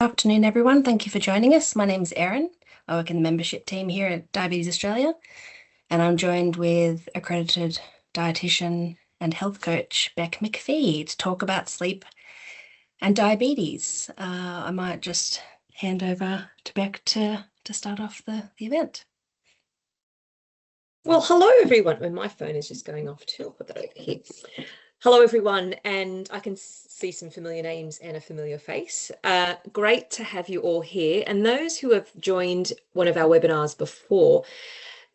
Afternoon, everyone. Thank you for joining us. My name is Erin. I work in the membership team here at Diabetes Australia, and I'm joined with accredited dietitian and health coach Beck McPhee to talk about sleep and diabetes. I might just hand over to Beck to start off the event. Well, hello, everyone. Well, my phone is just going off too. I'll put that over here. Hello, everyone. And I can see some familiar names and a familiar face. Great to have you all here. And those who have joined one of our webinars before,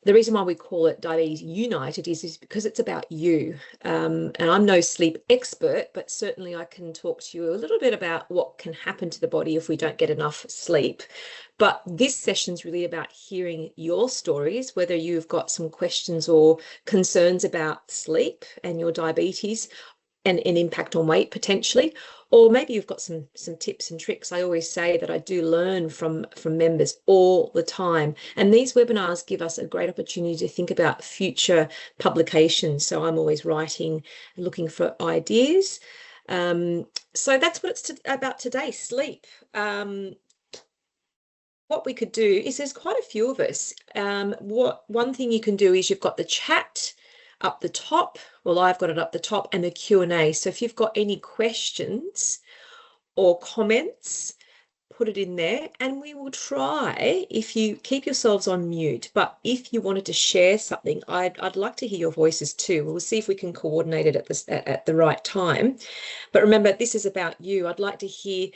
the reason why we call it Diabetes United is because it's about you. And I'm no sleep expert, but certainly I can talk to you a little bit about what can happen to the body if we don't get enough sleep. But this session is really about hearing your stories, whether you've got some questions or concerns about sleep and your diabetes and an impact on weight potentially, or maybe you've got some tips and tricks. I always say that I do learn from members all the time, and these webinars give us a great opportunity to think about future publications. So I'm always writing, looking for ideas. So that's what it's about today, sleep. What we could do is there's quite a few of us. One thing you can do is you've got the chat up the top. Well, I've got it up the top, and the Q&A. So if you've got any questions or comments, put it in there, and we will try, if you keep yourselves on mute, but if you wanted to share something, I'd like to hear your voices too. We'll see if we can coordinate it at the right time. But remember, this is about you. I'd like to hear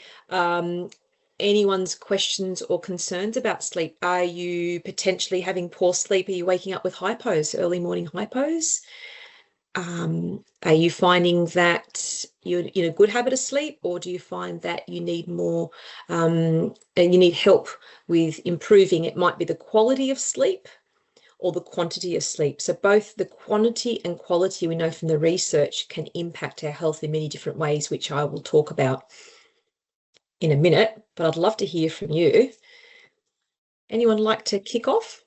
anyone's questions or concerns about sleep. Are you potentially having poor sleep? Are you waking up with hypos, early morning hypos? Are you finding that you're in a good habit of sleep, or do you find that you need more, and you need help with improving? It might be the quality of sleep or the quantity of sleep. So both the quantity and quality, we know from the research, can impact our health in many different ways, which I will talk about in a minute, but I'd love to hear from you. Anyone like to kick off?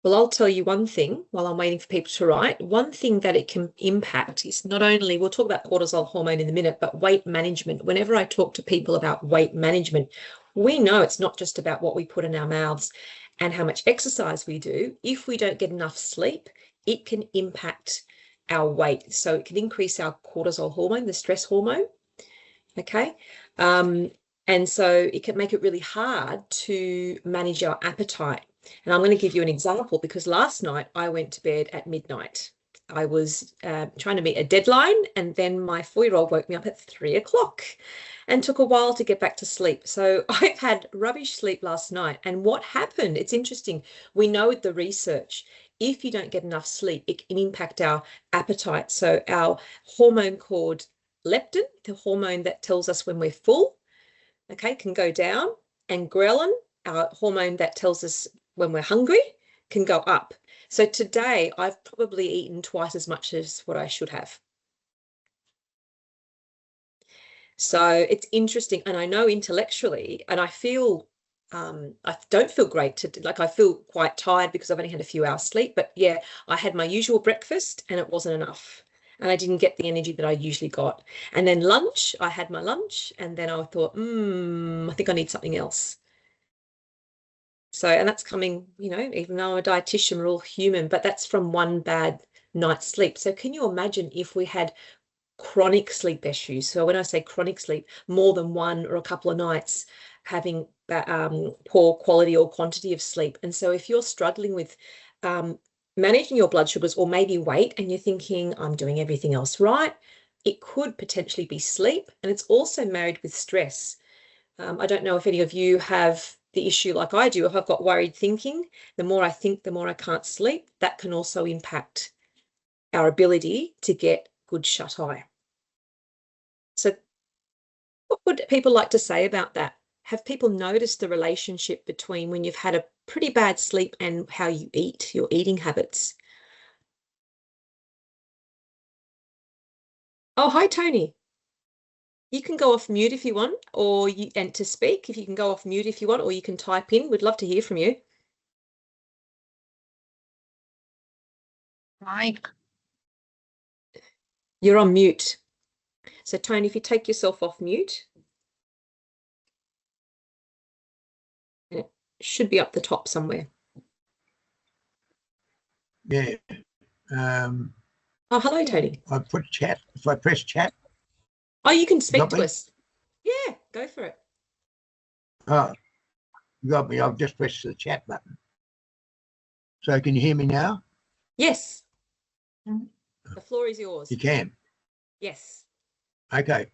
Well, I'll tell you one thing while I'm waiting for people to write. One thing that it can impact is not only, we'll talk about cortisol hormone in a minute, but weight management. Whenever I talk to people about weight management, we know it's not just about what we put in our mouths and how much exercise we do. If we don't get enough sleep, it can impact our weight. So it can increase our cortisol hormone, the stress hormone. Okay. And so it can make it really hard to manage our appetite. And I'm going to give you an example, because last night I went to bed at midnight. I was trying to meet a deadline, and then my 4-year-old woke me up at 3 o'clock and took a while to get back to sleep. So I've had rubbish sleep last night. And what happened? It's interesting. We know with the research, if you don't get enough sleep, it can impact our appetite. So our hormone called leptin, the hormone that tells us when we're full, okay, can go down, and ghrelin, our hormone that tells us when we're hungry, can go up. So today I've probably eaten twice as much as what I should have. So it's interesting, and I know intellectually, and I feel I don't feel great I feel quite tired because I've only had a few hours sleep, but yeah, I had my usual breakfast and it wasn't enough. And I didn't get the energy that I usually got. And then lunch, I had my lunch, and then I thought, I think I need something else. So, and that's coming, even though I'm a dietitian, we're all human, but that's from one bad night's sleep. So can you imagine if we had chronic sleep issues? So when I say chronic sleep, more than one or a couple of nights having poor quality or quantity of sleep. And so if you're struggling with managing your blood sugars, or maybe weight, and you're thinking, I'm doing everything else right, it could potentially be sleep. And it's also married with stress. I don't know if any of you have the issue like I do. If I've got worried thinking, the more I think, the more I can't sleep. That can also impact our ability to get good shut-eye. So what would people like to say about that? Have people noticed the relationship between when you've had a pretty bad sleep and how you eat, your eating habits? Oh, hi, Tony. You can go off mute if you want, and to speak, if you can go off mute if you want, or you can type in. We'd love to hear from you. Hi. You're on mute. So Tony, if you take yourself off mute, and it should be up the top somewhere. Yeah. Oh, hello, Tony. I put chat. If I press chat. Oh, you can speak Got to me? us. Yeah, go for it. Oh, you got me. I've just pressed the chat button. So can you hear me now? Yes. The floor is yours. You can. Yes. Okay.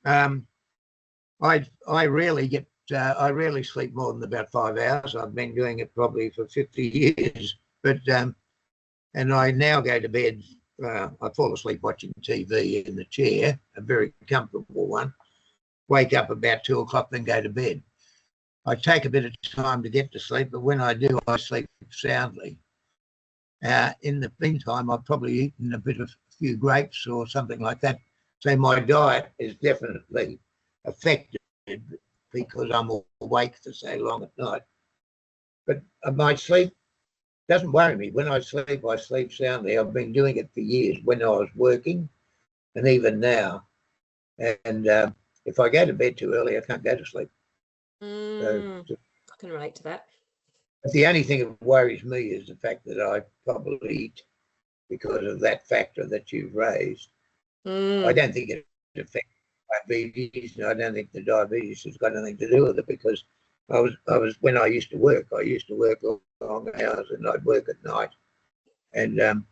I rarely get. I rarely sleep more than about 5 hours. I've been doing it probably for 50 years. But and I now go to bed. I fall asleep watching TV in the chair, a very comfortable one. Wake up about 2 o'clock, then go to bed. I take a bit of time to get to sleep, but when I do, I sleep soundly. In the meantime, I've probably eaten a few grapes or something like that. So my diet is definitely affected because I'm awake for so long at night. But my sleep doesn't worry me. When I sleep soundly. I've been doing it for years when I was working and even now. And if I go to bed too early, I can't go to sleep. So, I can relate to that. the only thing that worries me is the fact that I probably eat because of that factor that you've raised. I don't think it affects diabetes. I don't think the diabetes has got anything to do with it because I was when I used to work long hours and I'd work at night and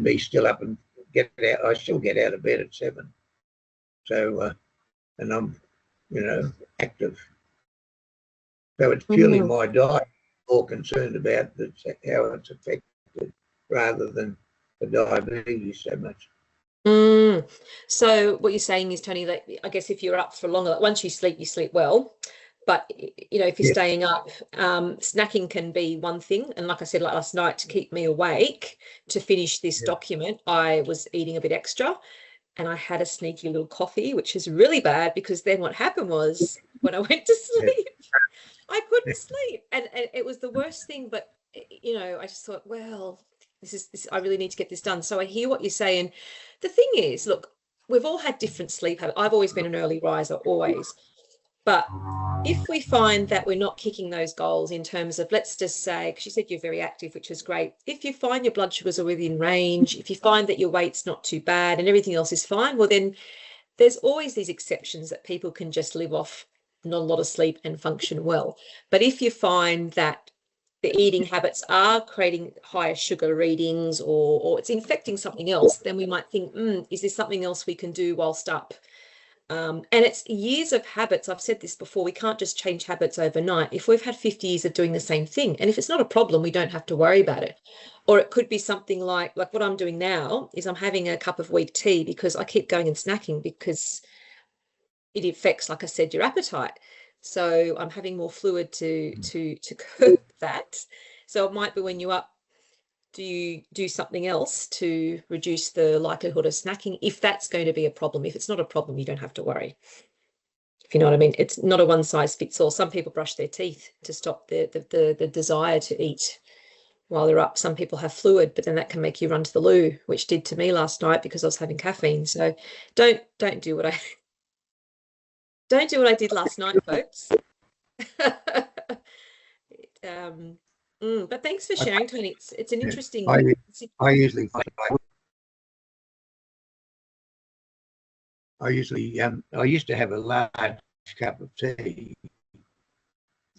be still up and get out. I still get out of bed at 7. So and I'm active. So it's purely my diet. More concerned about how it's affected rather than the diabetes so much. So what you're saying is, Tony, that I guess if you're up for longer, like once you sleep well. But if you're staying up, snacking can be one thing. And like I said, like last night, to keep me awake to finish this document, I was eating a bit extra, and I had a sneaky little coffee, which is really bad because then what happened was when I went to sleep, I couldn't sleep, and it was the worst thing. But I just thought, well, this is I really need to get this done. So I hear what you're saying. The thing is, look, we've all had different sleep habits. I've always been an early riser, always. But if we find that we're not kicking those goals in terms of, let's just say, because you said you're very active, which is great. If you find your blood sugars are within range, if you find that your weight's not too bad and everything else is fine, well, then there's always these exceptions that people can just live off not a lot of sleep and function well. But if you find that the eating habits are creating higher sugar readings or it's infecting something else, then we might think, is there something else we can do whilst up? And it's years of habits. I've said this before, we can't just change habits overnight. If we've had 50 years of doing the same thing, and if it's not a problem, we don't have to worry about it. Or it could be something like what I'm doing now is I'm having a cup of weak tea because I keep going and snacking because it affects, like I said, your appetite. So I'm having more fluid to curb that. So it might be when you're up, do you do something else to reduce the likelihood of snacking if that's going to be a problem? If it's not a problem, you don't have to worry. If you know what I mean, it's not a one size fits all. Some people brush their teeth to stop the desire to eat while they're up. Some people have fluid, but then that can make you run to the loo, which did to me last night because I was having caffeine. So don't do what I don't do what I did last night, folks. But thanks for sharing, Tony. It's an interesting. I usually I used to have a large cup of tea,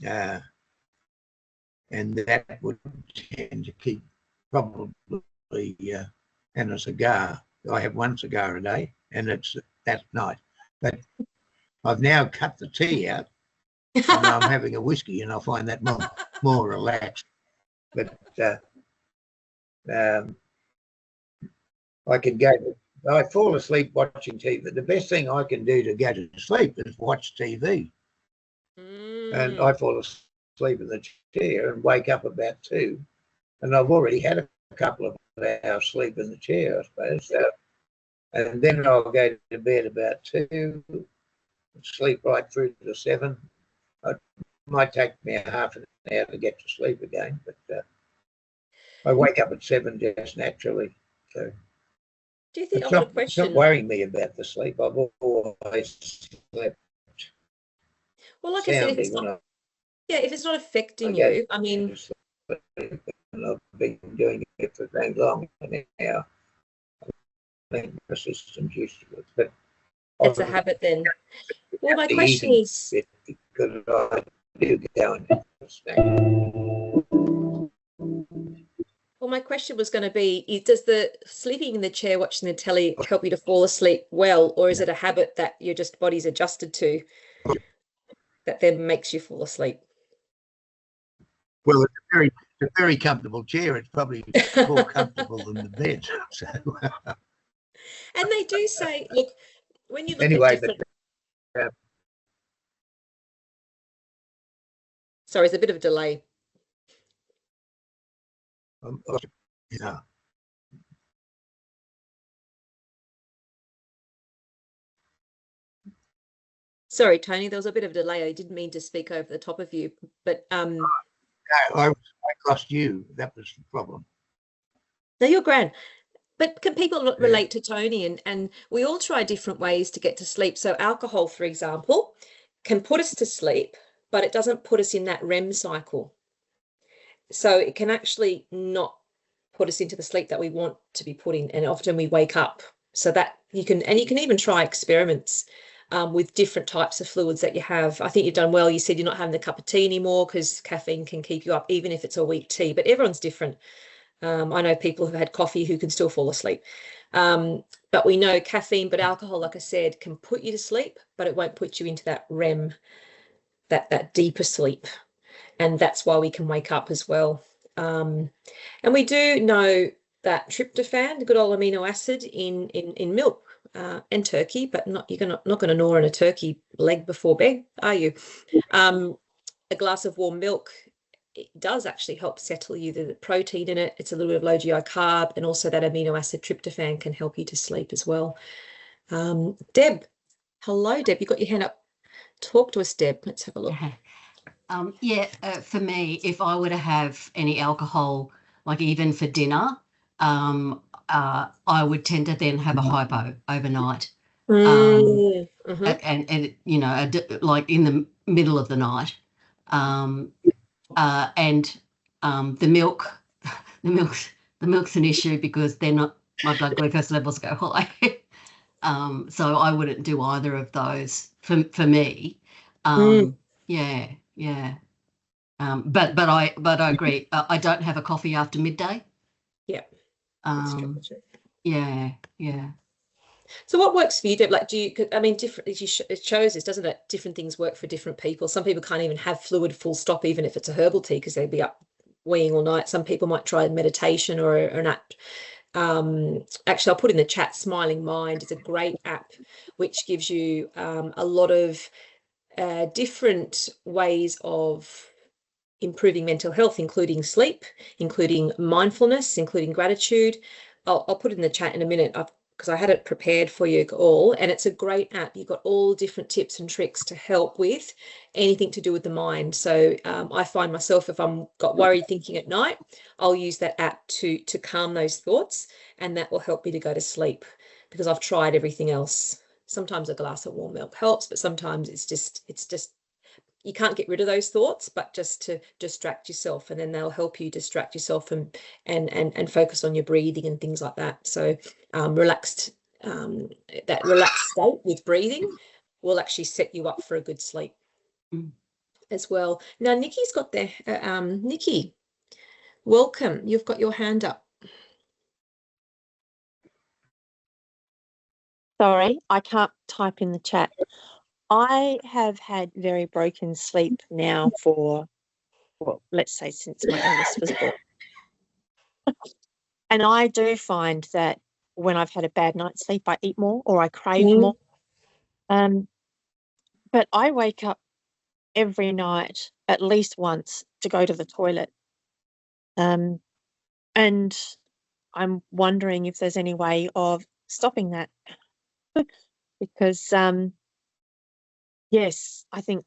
and that would tend to keep probably and a cigar. I have one cigar a day, and it's that night. But I've now cut the tea out, and I'm having a whiskey, and I find that more relaxed. But I fall asleep watching TV. The best thing I can do to go to sleep is watch TV. And I fall asleep in the chair and wake up about 2. And I've already had a couple of hours sleep in the chair, I suppose. And then I'll go to bed about 2, sleep right through to 7. It might take me a half an hour to get to sleep again, but I wake up at 7 just naturally. So Do you think, I've It's got a not, it's question. not worrying me about the sleep. I've always slept Well, like I said, if soundly it's when not, yeah, if it's not I affecting go you, I mean, to sleep. And I've been doing it for so long now. I think my system's used to it. But it's a habit then. Well, my the question eating is, bit, because I do go and have a snack. well, my question was going to be, does the sleeping in the chair watching the telly help you to fall asleep well, or is it a habit that your just body's adjusted to that then makes you fall asleep? Well, it's a very comfortable chair. It's probably more comfortable than the bed. So And they do say, look, when you look anyway, at different, but sorry, there's a bit of a delay. yeah. Sorry, Tony, there was a bit of a delay. I didn't mean to speak over the top of you, but No, I lost you. That was the problem. no, you're grand. But can people Yeah. relate to Tony? And we all try different ways to get to sleep. So alcohol, for example, can put us to sleep, but it doesn't put us in that REM cycle. So it can actually not put us into the sleep that we want to be put in, and often we wake up. So that you can even try experiments with different types of fluids that you have. I think you've done well. You said you're not having a cup of tea anymore because caffeine can keep you up, even if it's a weak tea, but everyone's different. I know people who've had coffee who can still fall asleep. But we know caffeine, but alcohol, like I said, can put you to sleep, but it won't put you into that REM, that deeper sleep. And that's why we can wake up as well. And we do know that tryptophan, the good old amino acid in milk and turkey, but you're not going to gnaw on a turkey leg before bed, are you? A glass of warm milk, it does actually help settle you. The protein in it, it's a little bit of low GI carb, and also that amino acid tryptophan can help you to sleep as well. Deb, hello, Deb. You got your hand up. Talk to us, Deb. Let's have a look. For me, if I were to have any alcohol, like even for dinner, I would tend to then have a hypo overnight. Mhm. And you know, like in the middle of the night. The milk's an issue because my blood glucose levels go high. So I wouldn't do either of those for me. Yeah. But I agree. I don't have a coffee after midday. Yeah. Yeah. So what works for you, Deb? Like, I mean, different, it shows this, doesn't it? Different things work for different people. Some people can't even have fluid full stop, even if it's a herbal tea, because they'd be up weeing all night. Some people might try meditation or an app. Actually, I'll put in the chat, Smiling Mind is a great app, which gives you a lot of different ways of improving mental health, including sleep, including mindfulness, including gratitude. I'll put it in the chat in a minute because I had it prepared for you all, and it's a great app. You've got all different tips and tricks to help with anything to do with the mind. So I find myself, if I'm got worried thinking at night, I'll use that app to calm those thoughts, and that will help me to go to sleep, because I've tried everything else. Sometimes a glass of warm milk helps, but sometimes it's just you can't get rid of those thoughts, but just to distract yourself, and then they'll help you distract yourself and focus on your breathing and things like that. So that relaxed state with breathing will actually set you up for a good sleep as well. Now, Nikki's got there. Nikki, welcome. You've got your hand up. Sorry, I can't type in the chat. I have had very broken sleep now for, well, let's say since my eldest was born. And I do find that when I've had a bad night's sleep, I eat more or I crave more. But I wake up every night at least once to go to the toilet. And I'm wondering if there's any way of stopping that. Because, yes, I think,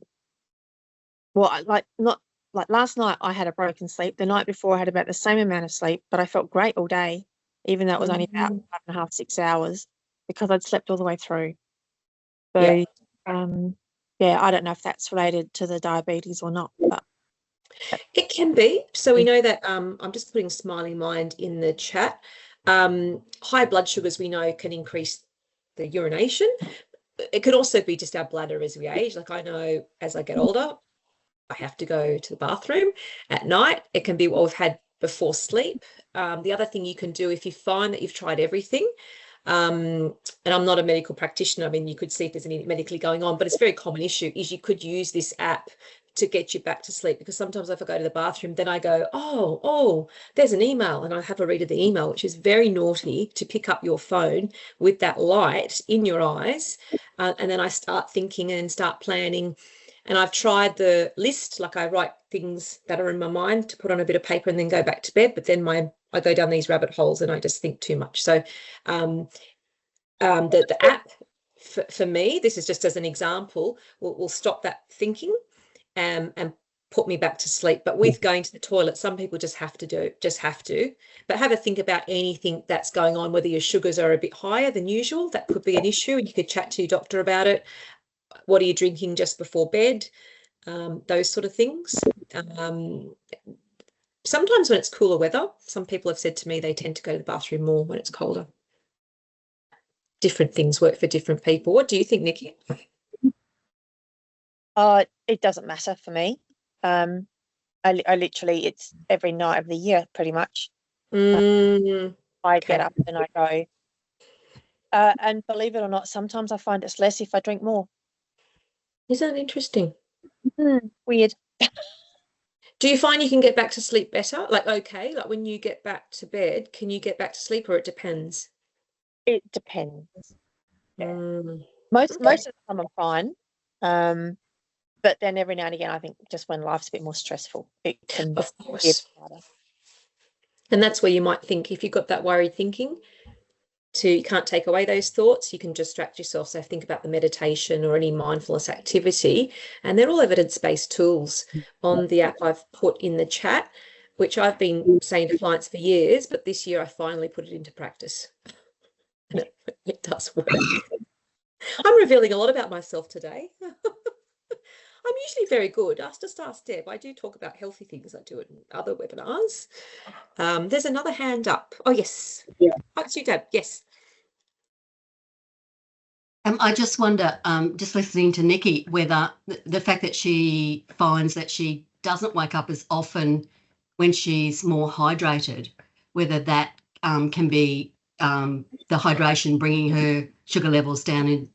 well, not like last night I had a broken sleep. The night before I had about the same amount of sleep, but I felt great all day. even though it was only about Mhm. 5.5, 6 hours, because I'd slept all the way through. So, Yeah. yeah, I don't know if that's related to the diabetes or not, but It can be. So we know that I'm just putting smiling mind in the chat. High blood sugars we know can increase the urination. It could also be just our bladder as we age. Like I know as I get older, I have to go to the bathroom at night. It can be what we've had before sleep. The other thing you can do if you find that you've tried everything, and I'm not a medical practitioner, I mean, you could see if there's any medically going on, but it's a very common issue, is you could use this app to get you back to sleep. Because sometimes if I go to the bathroom, then I go, oh, there's an email, and I have a read of the email, which is very naughty to pick up your phone with that light in your eyes. And then I start thinking and start planning. And I've tried the list, like I write things that are in my mind to put on a bit of paper and then go back to bed. But then I go down these rabbit holes and I just think too much. So the app for me, this is just as an example, will stop that thinking and put me back to sleep. But with going to the toilet, some people just have to. But have a think about anything that's going on, whether your sugars are a bit higher than usual, that could be an issue, and you could chat to your doctor about it. What are you drinking just before bed? Those sort of things. Sometimes when it's cooler weather, some people have said to me they tend to go to the bathroom more when it's colder. Different things work for different people. What do you think, Nikki? it doesn't matter for me. I literally, it's every night of the year pretty much. I get up and I go. And believe it or not, sometimes I find it's less if I drink more. Isn't that interesting? Weird. Do you find you can get back to sleep better? Like, okay, like when you get back to bed, can you get back to sleep, or it depends? It depends. Most of Okay. the time I'm fine. But then every now and again, I think just when life's a bit more stressful, it can Of be a course. bit harder. And that's where you might think, if you've got that worried thinking, you can't take away those thoughts, you can distract yourself. So think about the meditation or any mindfulness activity, and they're all evidence-based tools on the app I've put in the chat, which I've been saying to clients for years, but this year I finally put it into practice. And it does work. I'm revealing a lot about myself today. I'm usually very good. Just ask Deb. I do talk about healthy things. I do it in other webinars. There's another hand up. Oh, yes. Yeah. Oh, it's you, Deb. Yes. I just wonder, just listening to Nikki, whether the fact that she finds that she doesn't wake up as often when she's more hydrated, whether that can be the hydration bringing her sugar levels down. And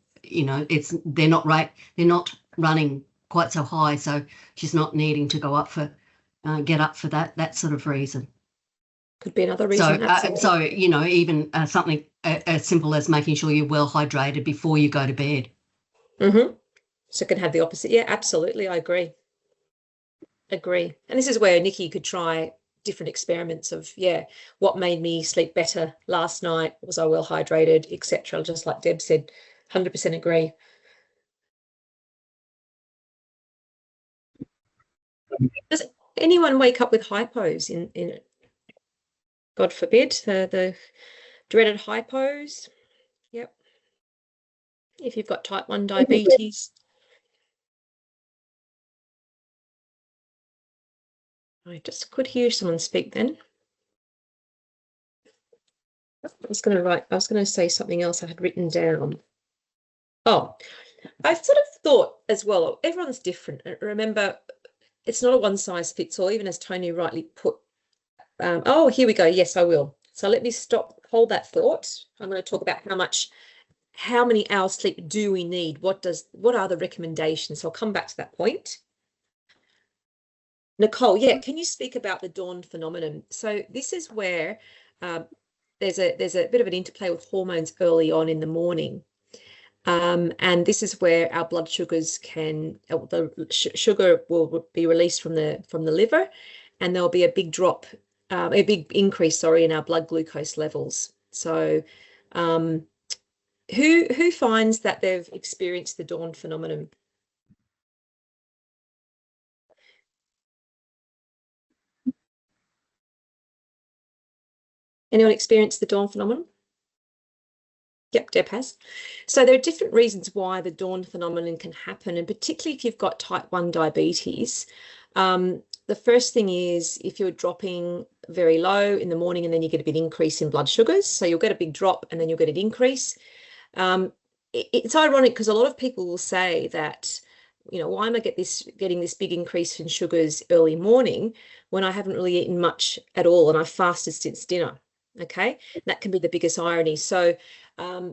they're not running quite so high, so she's not needing to get up for that sort of reason. Could be another reason. So even something as simple as making sure you're well hydrated before you go to bed. So it can have the opposite. Yeah, absolutely. I agree. And this is where Nikki could try different experiments of, what made me sleep better last night? Was I well hydrated, etc.? Just like Deb said, 100% agree. Does anyone wake up with hypos in God forbid, the dreaded hypos? Yep. If you've got type 1 diabetes. I just could hear someone speak then. I was going to say something else I had written down. Oh, I sort of thought as well, everyone's different. Remember, it's not a one size fits all, even as Tony rightly put. Oh, here we go. Yes, I will. So let me hold that thought. I'm going to talk about how many hours sleep do we need? What are the recommendations? So I'll come back to that point. Nicole, can you speak about the dawn phenomenon? So this is where there's a bit of an interplay with hormones early on in the morning. And this is where our blood sugars sugar will be released from the liver, and there'll be a big increase, in our blood glucose levels. So who finds that they've experienced the dawn phenomenon? Anyone experience the dawn phenomenon? Yep, Deb has. So there are different reasons why the dawn phenomenon can happen, and particularly if you've got type 1 diabetes. The first thing is if you're dropping very low in the morning and then you get a big increase in blood sugars. So you'll get a big drop and then you'll get an increase. It's ironic because a lot of people will say that, you know, why am I getting this big increase in sugars early morning when I haven't really eaten much at all and I've fasted since dinner? Okay, that can be the biggest irony. So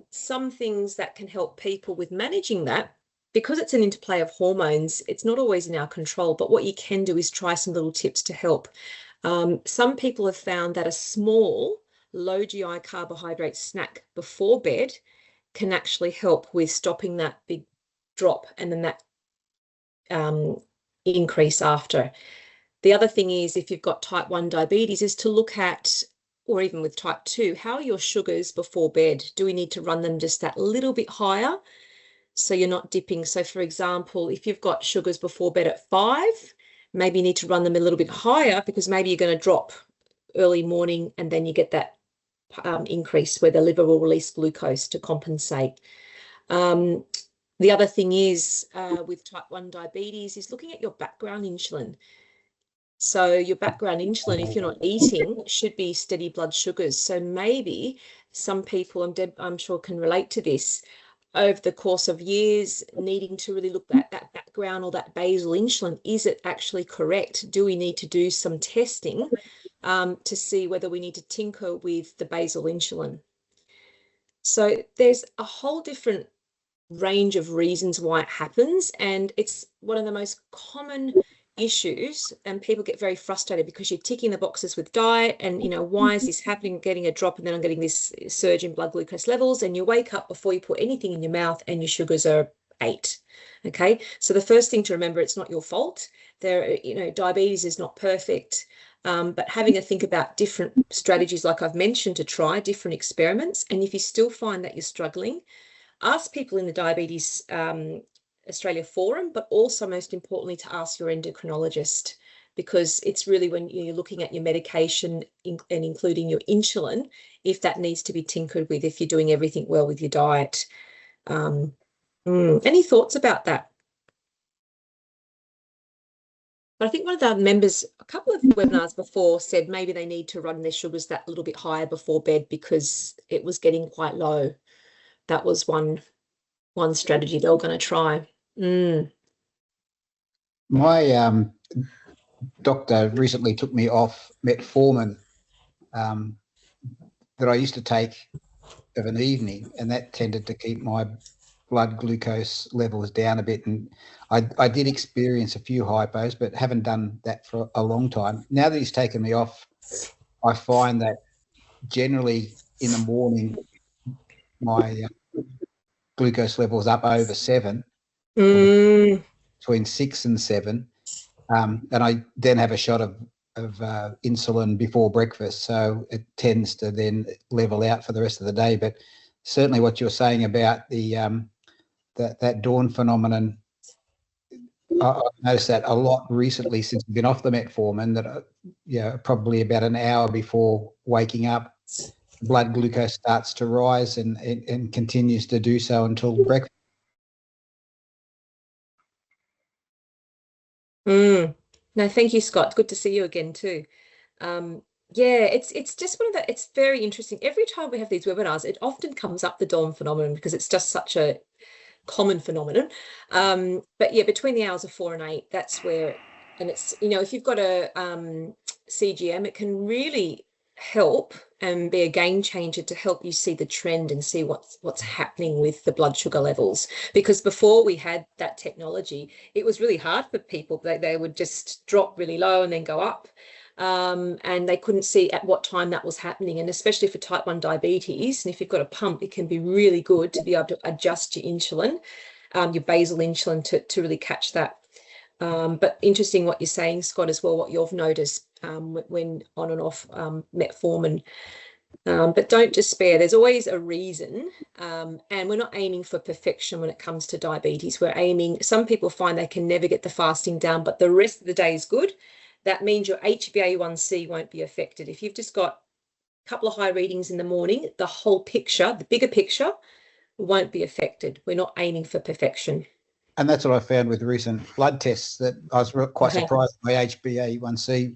some things that can help people with managing that, because it's an interplay of hormones, it's not always in our control, but what you can do is try some little tips to help. Some people have found that a small low GI carbohydrate snack before bed can actually help with stopping that big drop and then that increase after. The other thing is, if you've got type 1 diabetes, is to look at, or even with type 2, how are your sugars before bed? Do we need to run them just that little bit higher so you're not dipping? So for example, if you've got sugars before bed at 5, maybe you need to run them a little bit higher because maybe you're going to drop early morning and then you get that increase where the liver will release glucose to compensate. The other thing is with type 1 diabetes is looking at your background insulin. So your background insulin, if you're not eating, should be steady blood sugars. So maybe some people, and Deb, I'm sure, can relate to this, over the course of years, needing to really look at that background or that basal insulin. Is it actually correct? Do we need to do some testing to see whether we need to tinker with the basal insulin? So there's a whole different range of reasons why it happens, and it's one of the most common issues, and people get very frustrated because you're ticking the boxes with diet and, you know, why is this happening, getting a drop and then I'm getting this surge in blood glucose levels, and you wake up before you put anything in your mouth and your sugars are 8. Okay, so the first thing to remember, it's not your fault. You know, diabetes is not perfect, but having a think about different strategies like I've mentioned to try different experiments. And if you still find that you're struggling, ask people in the Diabetes Australia Forum, but also most importantly to ask your endocrinologist, because it's really when you're looking at your medication and including your insulin, if that needs to be tinkered with, if you're doing everything well with your diet. Any thoughts about that? But I think one of the members, a couple of webinars before, said maybe they need to run their sugars that little bit higher before bed because it was getting quite low. That was one strategy they were going to try. My doctor recently took me off metformin that I used to take of an evening, and that tended to keep my blood glucose levels down a bit. And I did experience a few hypos, but haven't done that for a long time. Now that he's taken me off, I find that generally in the morning, my glucose levels up over 7, between 6 and 7, and I then have a shot of insulin before breakfast, so it tends to then level out for the rest of the day. But certainly, what you're saying about the that dawn phenomenon, I've noticed that a lot recently since I've been off the metformin. That probably about an hour before waking up, blood glucose starts to rise and continues to do so until breakfast. No, thank you, Scott. Good to see you again too. Yeah, it's just it's very interesting. Every time we have these webinars, it often comes up, the dawn phenomenon, because it's just such a common phenomenon. But yeah, between the hours of 4 and 8, that's where, and it's, you know, if you've got a CGM, it can really help and be a game changer to help you see the trend and see what's happening with the blood sugar levels. Because before we had that technology, it was really hard for people. They would just drop really low and then go up, and they couldn't see at what time that was happening. And especially for type 1 diabetes, and if you've got a pump, it can be really good to be able to adjust your insulin, your basal insulin, to really catch that. But interesting what you're saying, Scott, as well, what you've noticed when on and off metformin. But don't despair. There's always a reason, and we're not aiming for perfection when it comes to diabetes. We're aiming, some people find they can never get the fasting down, but the rest of the day is good. That means your HbA1c won't be affected. If you've just got couple of high readings in the morning, the whole picture, the bigger picture, won't be affected. We're not aiming for perfection. And that's what I found with recent blood tests, that I was quite surprised my HbA1c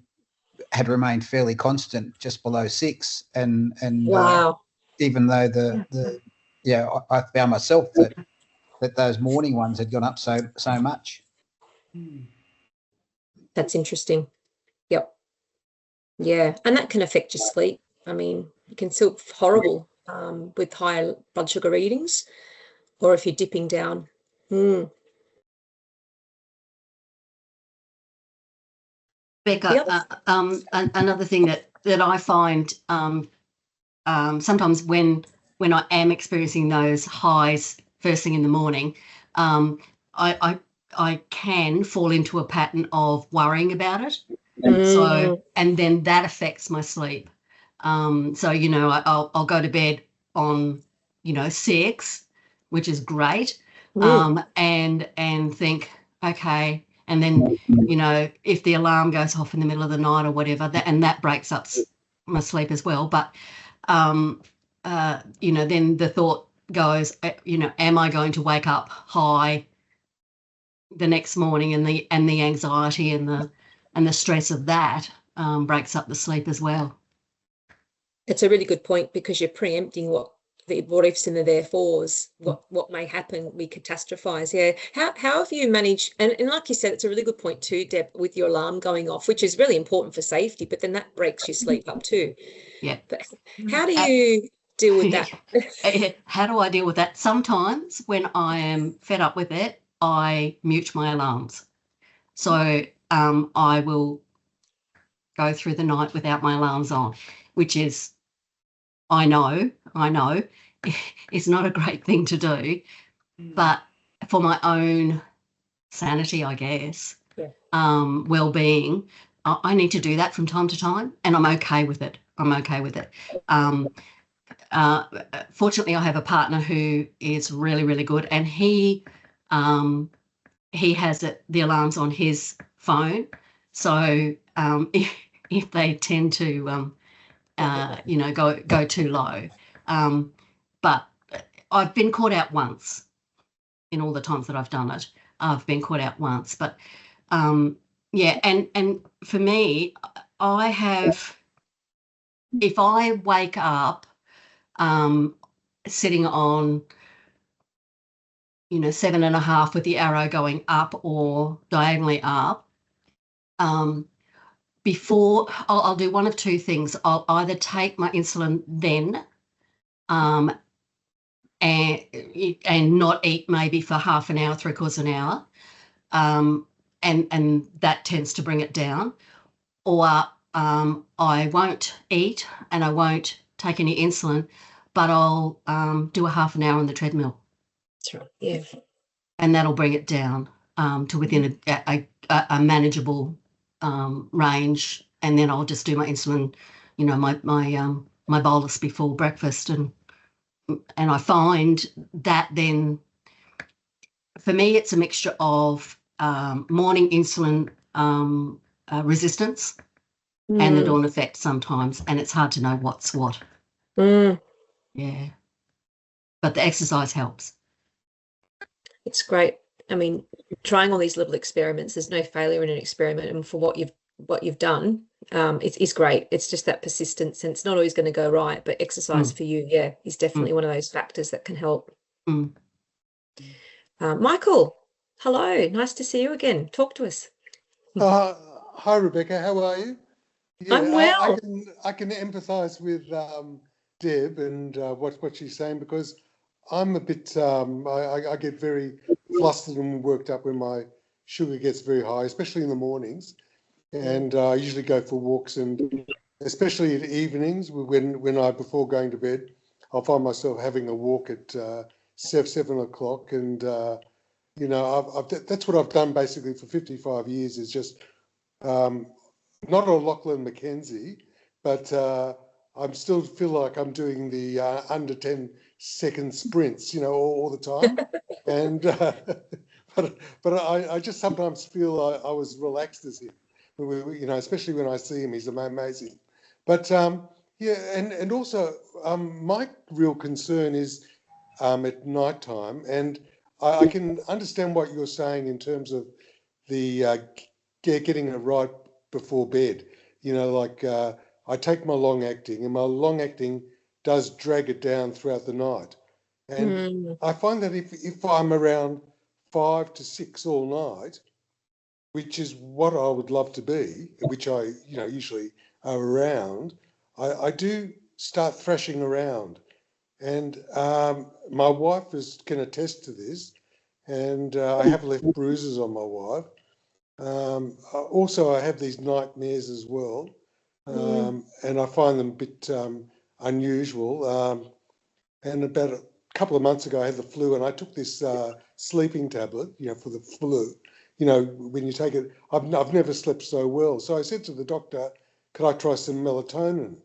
had remained fairly constant, just below 6. And wow. Even though I found myself that those morning ones had gone up so much. That's interesting. Yep. Yeah, and that can affect your sleep. I mean, you can feel horrible with higher blood sugar readings, or if you're dipping down. Becca, another thing that I find sometimes when I am experiencing those highs first thing in the morning, I can fall into a pattern of worrying about it. So, and then that affects my sleep. So, you know, I'll go to bed on, 6, which is great. And think, okay. And then, if the alarm goes off in the middle of the night or whatever, that breaks up my sleep as well. But, then the thought goes, am I going to wake up high the next morning, and the anxiety and the stress of that breaks up the sleep as well. It's a really good point, because you're preempting what ifs and the therefores, what may happen. We catastrophize. Yeah. How have you managed? And like you said, it's a really good point too, Deb, with your alarm going off, which is really important for safety. But then that breaks your sleep up too. Yeah. But how do you deal with that? How do I deal with that? Sometimes when I am fed up with it, I mute my alarms. So I will go through the night without my alarms on, which is, I know, it's not a great thing to do, but for my own sanity, I guess, well-being, I need to do that from time to time, and I'm okay with it. Fortunately, I have a partner who is really, really good, and he has the alarms on his phone. So if they tend to, go too low. But I've been caught out once in all the times that I've done it. I've been caught out once. But, and for me, I have, if I wake up sitting on, 7.5 with the arrow going up or diagonally up, before I'll do one of two things. I'll either take my insulin then and not eat maybe for half an hour, 3/4 an hour, and that tends to bring it down, or I won't eat and I won't take any insulin, but I'll do a half an hour on the treadmill. That's right. Yeah. And that'll bring it down to within a manageable range, and then I'll just do my insulin, my bolus before breakfast, and I find that then, for me, it's a mixture of morning insulin resistance and the dawn effect sometimes, and it's hard to know what's what. Yeah, but the exercise helps. It's great. I mean, trying all these little experiments, there's no failure in an experiment, and for what you've done, it's great. It's just that persistence, and it's not always going to go right, but exercise for you, is definitely one of those factors that can help. Michael, hello, nice to see you again. Talk to us. Hi, Rebecca. How are you? Yeah, I'm well. I can empathise with Deb and what she's saying, because I'm a bit, I get very flustered and worked up when my sugar gets very high, especially in the mornings. And I usually go for walks, and especially in evenings before going to bed, I'll find myself having a walk at 7 o'clock. And, that's what I've done basically for 55 years, is just not a Lachlan McKenzie, but I still feel like I'm doing the under 10-second sprints, all the time. And but I just sometimes feel I was relaxed as him, especially when I see him. He's amazing. But Yeah, and also my real concern is at night time, and I can understand what you're saying in terms of the getting it right before bed. You know, like I take my long acting, and my long acting does drag it down throughout the night. And I find that if I'm around 5 to 6 all night, which is what I would love to be, which I usually are around, I do start thrashing around. And my wife can attest to this, and I have left bruises on my wife. Also, I have these nightmares as well, and I find them a bit unusual. And about a couple of months ago, I had the flu, and I took this sleeping tablet, for the flu. When you take it, I've never slept so well. So I said to the doctor, could I try some melatonin?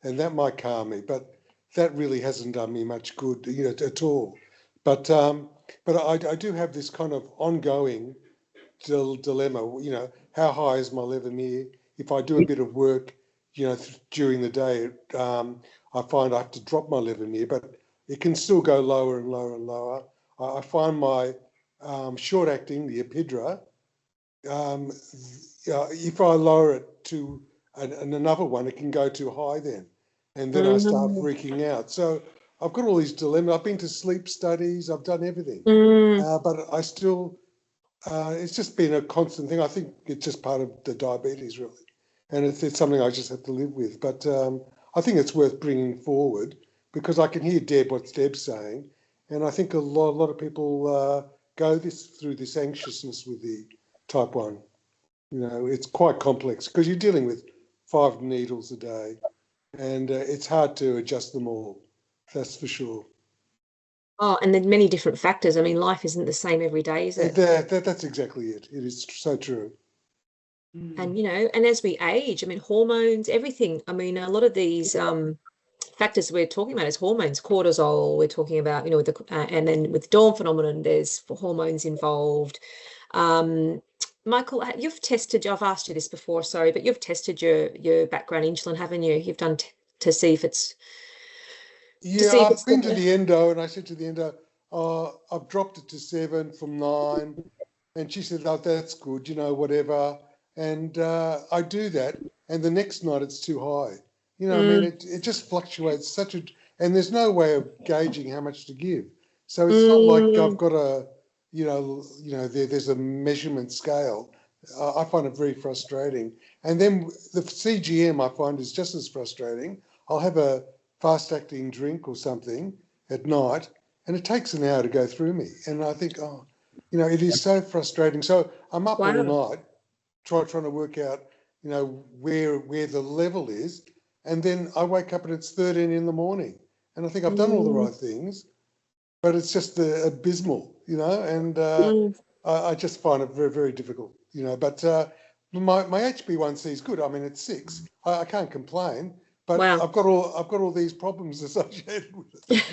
And that might calm me, but that really hasn't done me much good, at all. But I do have this kind of ongoing dilemma. How high is my Levemir? If I do a bit of work, during the day, I find I have to drop my Levemir, but it can still go lower and lower and lower. I find my short acting, the Epidra, if I lower it to another one, it can go too high then. And then I start freaking out. So I've got all these dilemmas. I've been to sleep studies. I've done everything. But I still, it's just been a constant thing. I think it's just part of the diabetes, really. And it's something I just have to live with. But I think it's worth bringing forward because I can hear what Deb's saying. And I think a lot of people go through this anxiousness with the type 1. It's quite complex because you're dealing with 5 needles a day and it's hard to adjust them all. That's for sure. Oh, and then many different factors. I mean, life isn't the same every day, is it? That's exactly it. It is so true. And, and as we age, I mean, hormones, everything. I mean, a lot of these factors we're talking about is hormones, cortisol, we're talking about, with and then with dawn phenomenon, there's hormones involved. Michael, you've tested, I've asked you this before, sorry, but you've tested your background insulin, haven't you? You've done to see if it's... Yeah, I've been to the endo and I said to the endo, I've dropped it to 7 from 9. And she said, oh, that's good, whatever. And I do that. And the next night it's too high. I mean, it just fluctuates and there's no way of gauging how much to give. So it's not like I've got a, there's a measurement scale. I find it very frustrating. And then the CGM I find is just as frustrating. I'll have a fast-acting drink or something at night, and it takes an hour to go through me. And I think, it is so frustrating. So I'm up all night trying to work out, where the level is. And then I wake up and it's 13 in the morning. And I think I've done all the right things, but it's just abysmal, and I just find it very, very difficult, But my HbA1c is good. I mean, it's 6. I can't complain, but I've got all these problems associated with it.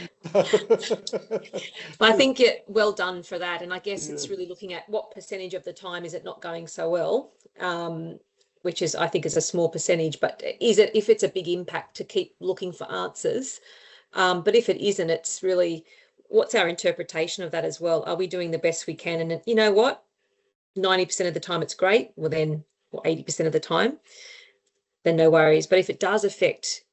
Well, I think well done for that. And I guess it's really looking at what percentage of the time is it not going so well, which is, I think, is a small percentage. But if it's a big impact, to keep looking for answers. But if it isn't, it's really, what's our interpretation of that as well? Are we doing the best we can? And you know what? 90% of the time it's great. Well, then, or 80% of the time, then no worries. But if it does affect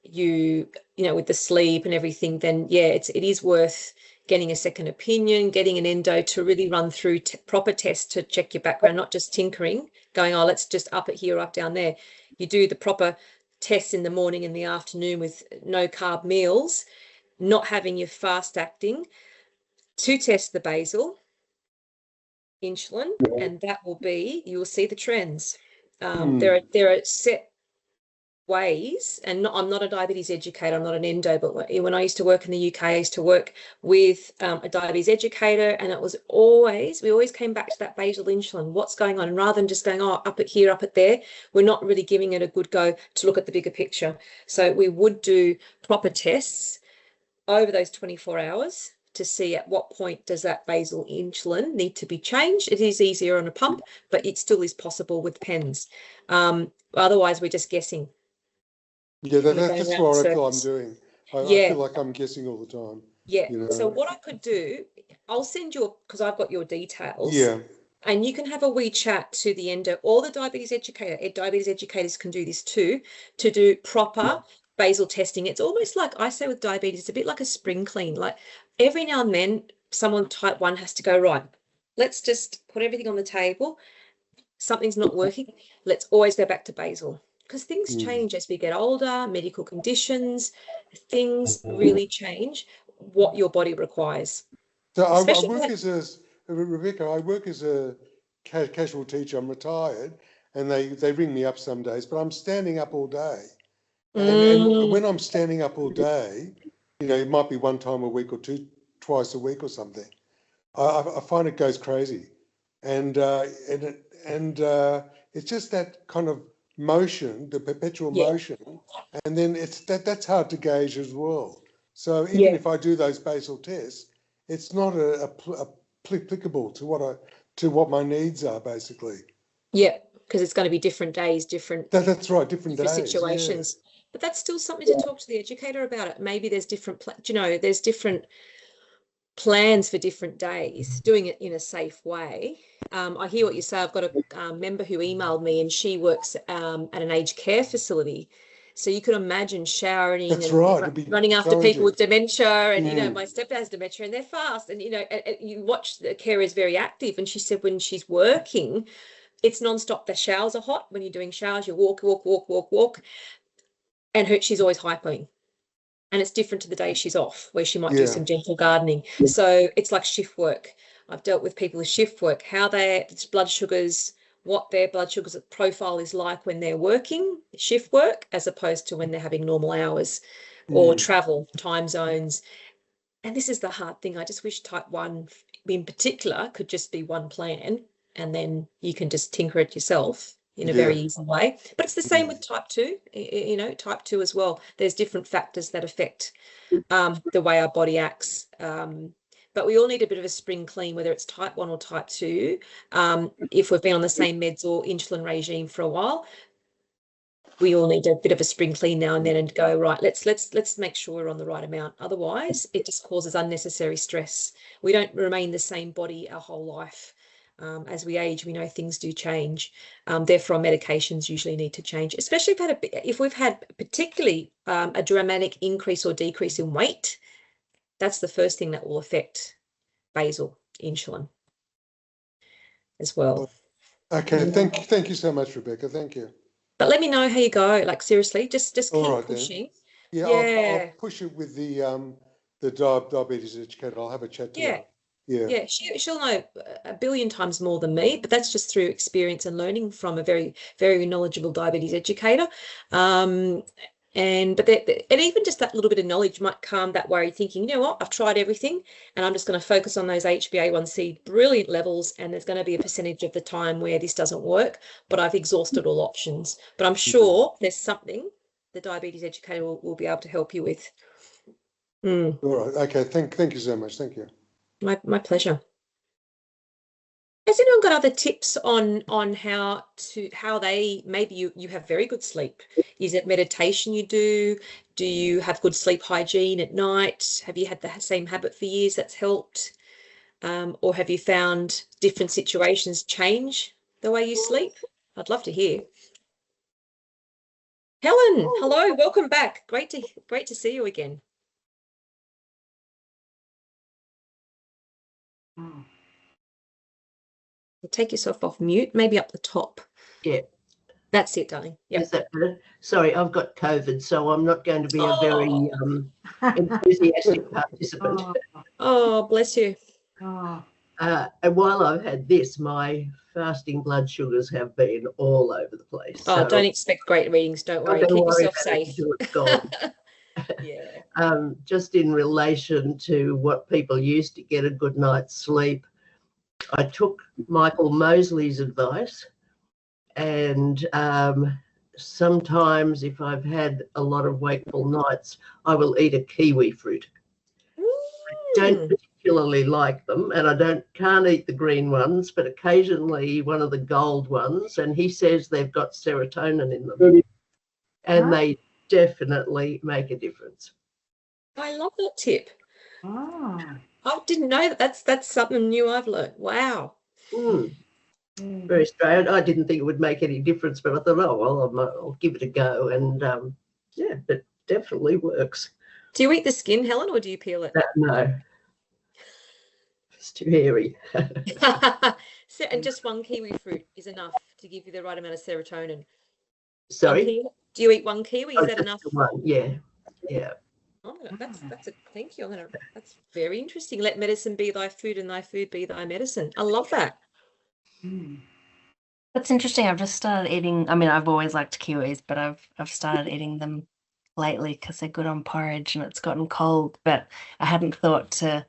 you, with the sleep and everything, then it is worth getting a second opinion, getting an endo to really run through proper tests to check your background, not just tinkering, going, oh, let's just up it here, up down there. You do the proper tests in the morning and the afternoon with no carb meals, not having your fast acting, to test the basal insulin, and that will be, you will see the trends. There are set ways, and I'm not a diabetes educator, I'm not an endo, but when I used to work in the UK, I used to work with a diabetes educator, and we always came back to that basal insulin, what's going on, and rather than just going, oh, up it here, up it there, we're not really giving it a good go to look at the bigger picture. So we would do proper tests over those 24 hours to see at what point does that basal insulin need to be changed. It is easier on a pump, but it still is possible with pens. Otherwise, we're just guessing. Yeah, when we're going that's around what in I feel I'm circles. doing. I Yeah. feel like I'm guessing all the time. Yeah. You So know. what I could do, I'll send you, because I've got your details. Yeah. And you can have a wee chat to the endo, or the diabetes educators can do this too, to do proper basal testing. It's almost like, I say with diabetes, it's a bit like a spring clean. Like every now and then, someone type 1 has to go, right, let's just put everything on the table. Something's not working. Let's always go back to basal, because things change as we get older, medical conditions, things really change what your body requires. So I Especially work like- as a, Rebecca, I work as a casual teacher. I'm retired, and they ring me up some days, but I'm standing up all day. And when I'm standing up all day, you know, it might be one time a week or twice a week or something, I find it goes crazy. And it's just that kind of motion, the perpetual motion, and then that's hard to gauge as well. So even if I do those basal tests, it's not applicable to what my needs are, basically. Yeah, because it's going to be different days, That's right, different days, situations. Yeah. But that's still something to talk to the educator about. It maybe there's different, there's different plans for different days, doing it in a safe way. I hear what you say. I've got a member who emailed me, and she works at an aged care facility. So you could imagine showering and running after people with dementia. And, you know, my stepdad has dementia and they're fast. And, you know, you watch the carer is very active. And she said when she's working, it's nonstop. The showers are hot. When you're doing showers, you walk. And she's always hypoing. And it's different to the day she's off, where she might do some gentle gardening. So it's like shift work. I've dealt with people with shift work, how their blood sugars, what their blood sugars profile is like when they're working shift work, as opposed to when they're having normal hours or travel, time zones. And this is the hard thing. I just wish type 1 in particular could just be one plan, and then you can just tinker it yourself in a very easy way. But it's the same with type 2, you know, type 2 as well. There's different factors that affect the way our body acts. But we all need a bit of a spring clean, whether it's type 1 or type 2. If we've been on the same meds or insulin regime for a while, we all need a bit of a spring clean now and then and go, right, let's make sure we're on the right amount. Otherwise, it just causes unnecessary stress. We don't remain the same body our whole life. As we age, we know things do change. Therefore, our medications usually need to change, especially if we've had particularly a dramatic increase or decrease in weight. That's the first thing that will affect basal insulin as well. Okay, thank you so much, Rebecca. Thank you. But let me know how you go. Like seriously, just keep pushing. Then. I'll push it with the diabetes educator. I'll have a chat to her. Yeah, she'll know a billion times more than me, but that's just through experience and learning from a very, very knowledgeable diabetes educator. And even just that little bit of knowledge might calm that worry, thinking, you know what, I've tried everything and I'm just going to focus on those HbA1c brilliant levels, and there's going to be a percentage of the time where this doesn't work, but I've exhausted all options. But I'm sure there's something the diabetes educator will be able to help you with. All right. Okay. Thank you so much. Thank you. My pleasure. Has anyone got other tips on how they, maybe you have very good sleep? Is it meditation you do? Do you have good sleep hygiene at night? Have you had the same habit for years that's helped? Or have you found different situations change the way you sleep? I'd love to hear. Helen, hello, welcome back. Great to see you again. Take yourself off mute, maybe up the top. Yeah. That's it, darling. Yep. Is that better? Sorry, I've got COVID, so I'm not going to be a very enthusiastic participant. Oh, bless you. And while I've had this, my fasting blood sugars have been all over the place. Oh, so don't expect great readings. Don't worry. Keep yourself safe. Yeah. Just in relation to what people use to get a good night's sleep, I took Michael Mosley's advice, and sometimes if I've had a lot of wakeful nights, I will eat a kiwi fruit. I don't particularly like them, and I can't eat the green ones, but occasionally one of the gold ones, and he says they've got serotonin in them, and they definitely make a difference. I love that tip. Ah. I didn't know that. That's something new I've learned. Wow. Very strange. I didn't think it would make any difference, but I thought, oh, well, I'll give it a go. And yeah, it definitely works. Do you eat the skin, Helen, or do you peel it? No, it's too hairy. So, and just one kiwi fruit is enough to give you the right amount of serotonin. Sorry? Do you eat one kiwi? Is that enough? One. Yeah. Oh, that's a thank you. That's very interesting. Let medicine be thy food and thy food be thy medicine. I love that. That's interesting. I've just started eating. I mean, I've always liked kiwis, but I've started eating them lately because they're good on porridge and it's gotten cold. But I hadn't thought to.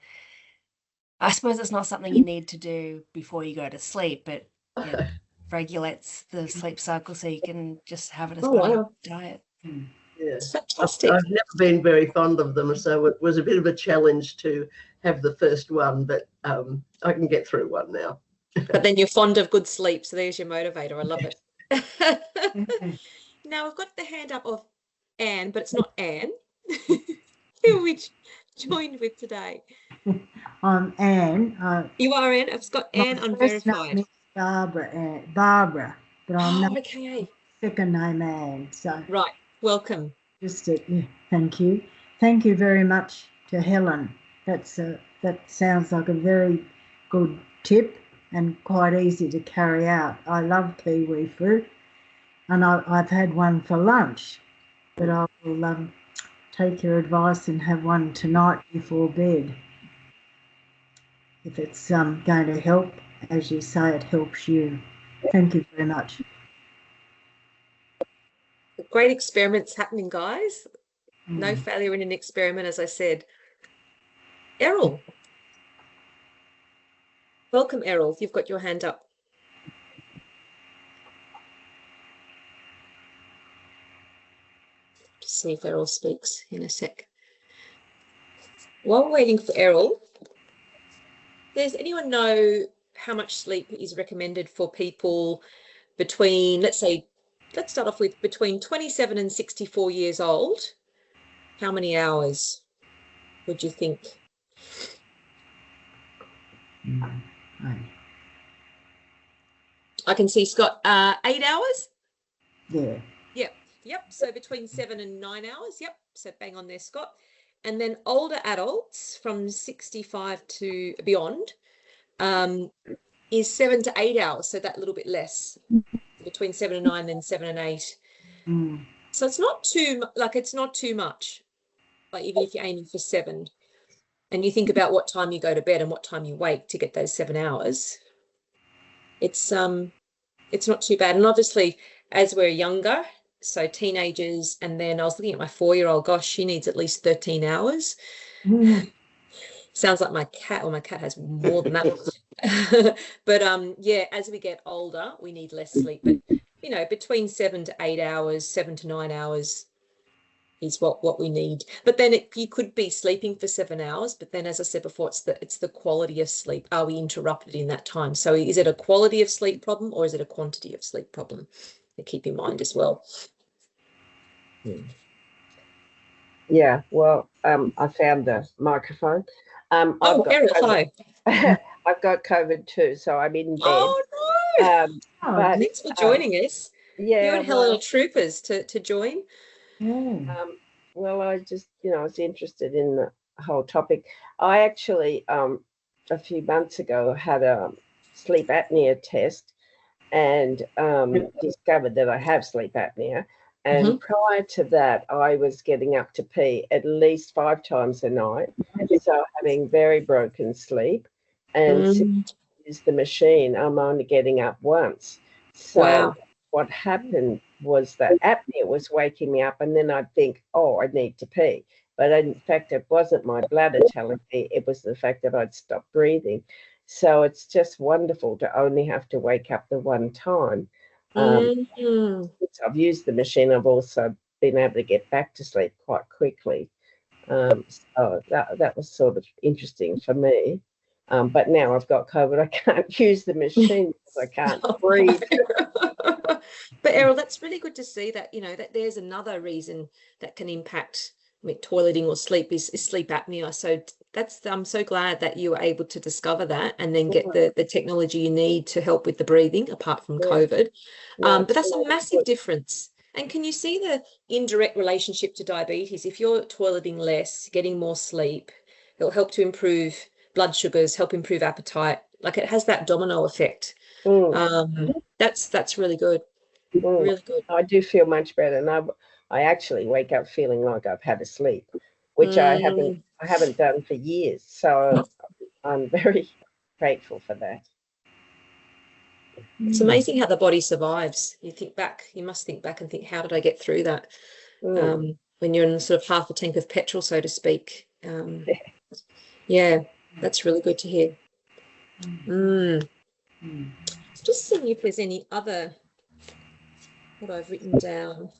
I suppose it's not something you need to do before you go to sleep, but it regulates the sleep cycle, so you can just have it as part of your diet. Yeah. Fantastic. I've never been very fond of them, so it was a bit of a challenge to have the first one, but I can get through one now. But then you're fond of good sleep, so there's your motivator. I love it. Now we've got the hand up of Anne, but it's not Anne. Who are we joined with today? I'm Anne. You are Anne. I've got Anne unverified. Barbara, but I'm not okay. Second name Anne. So right. Welcome. Thank you. Thank you very much to Helen. That sounds like a very good tip and quite easy to carry out. I love kiwi fruit, and I've had one for lunch, but I will take your advice and have one tonight before bed. If it's going to help, as you say, it helps you. Thank you very much. Great experiments happening, guys. No failure in an experiment, as I said. Errol. Welcome, Errol. You've got your hand up. Just see if Errol speaks in a sec. While we're waiting for Errol, does anyone know how much sleep is recommended for people between, let's start off with between 27 and 64 years old? How many hours would you think? I can see Scott, 8 hours? Yeah. Yep. So between 7 and 9 hours. Yep. So bang on there, Scott. And then older adults from 65 to beyond is 7 to 8 hours. So that little bit less, between 7 and 9, then 7 and 8. So it's not too much. Like even if you're aiming for 7 and you think about what time you go to bed and what time you wake to get those 7 hours, it's not too bad. And obviously as we're younger, so teenagers, and then I was looking at my 4-year-old, gosh, she needs at least 13 hours. Sounds like my cat, or my cat has more than that. But yeah, as we get older, we need less sleep. But you know, between 7 to 8 hours, 7 to 9 hours is what we need. But then you could be sleeping for 7 hours, but then as I said before, it's the quality of sleep. Are we interrupted in that time? So is it a quality of sleep problem or is it a quantity of sleep problem to keep in mind as well? Yeah, well, I found the microphone. Errol, hi. I've got COVID too, so I'm in bed. Oh no! But, thanks for joining us. Yeah, you and Helen are troopers to join. Well, I just, I was interested in the whole topic. I actually, a few months ago, had a sleep apnea test and discovered that I have sleep apnea. And prior to that, I was getting up to pee at least 5 times a night. So having very broken sleep. And since I use the machine, I'm only getting up once. So what happened was that apnea was waking me up, and then I'd think, oh, I need to pee. But in fact, it wasn't my bladder telling me, it was the fact that I'd stopped breathing. So it's just wonderful to only have to wake up the one time. Since I've used the machine, I've also been able to get back to sleep quite quickly. So that was sort of interesting for me. But now I've got COVID, I can't use the machine because I can't breathe. But Errol, that's really good to see that, you know, that there's another reason that can impact, I mean, toileting or sleep is sleep apnea. So I'm so glad that you were able to discover that and then get the technology you need to help with the breathing, apart from COVID. But that's a massive difference. And can you see the indirect relationship to diabetes? If you're toileting less, getting more sleep, it'll help to improve blood sugars, help improve appetite. Like, it has that domino effect. That's really good. Really good. I do feel much better, and I actually wake up feeling like I've had a sleep, which I haven't done for years. So I'm very grateful for that. It's amazing how the body survives. You must think back and think, how did I get through that? When you're in sort of half a tank of petrol, so to speak. Yeah, that's really good to hear. Just seeing if there's any other, what I've written down.